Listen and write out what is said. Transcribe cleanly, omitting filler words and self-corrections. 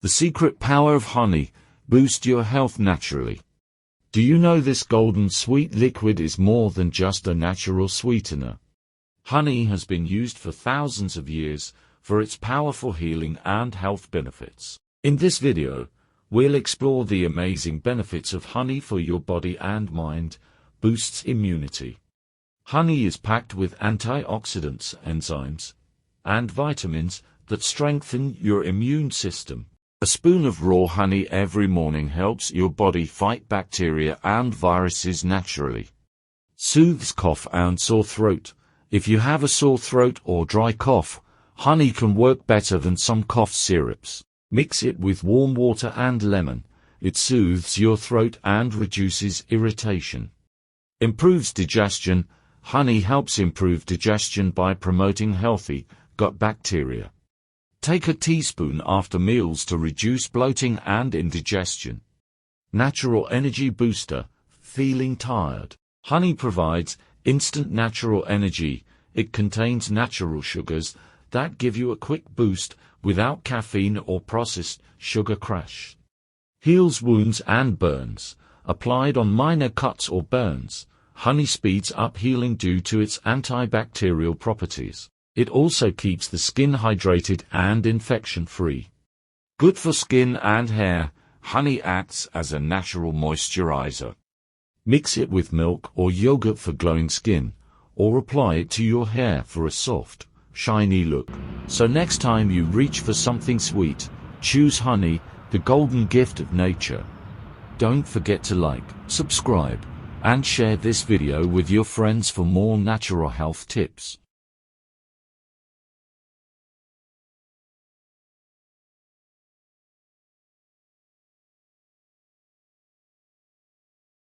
The secret power of honey: boost your health naturally. Do you know this golden sweet liquid is more than just a natural sweetener? Honey has been used for thousands of years for its powerful healing and health benefits. In this video, we'll explore the amazing benefits of honey for your body and mind. Boosts immunity. Honey is packed with antioxidants, enzymes, and vitamins that strengthen your immune system. A spoon of raw honey every morning helps your body fight bacteria and viruses naturally. Soothes cough and sore throat. If you have a sore throat or dry cough, honey can work better than some cough syrups. Mix it with warm water and lemon. It soothes your throat and reduces irritation. Improves digestion. Honey helps improve digestion by promoting healthy gut bacteria. Take a teaspoon after meals to reduce bloating and indigestion. Natural energy booster. Feeling tired? Honey provides instant natural energy. It contains natural sugars that give you a quick boost without caffeine or processed sugar crash. Heals wounds and burns. Applied on minor cuts or burns, honey speeds up healing due to its antibacterial properties. It also keeps the skin hydrated and infection-free. Good for skin and hair. Honey acts as a natural moisturizer. Mix it with milk or yogurt for glowing skin, or apply it to your hair for a soft, shiny look. So next time you reach for something sweet, choose honey, the golden gift of nature. Don't forget to like, subscribe, and share this video with your friends for more natural health tips.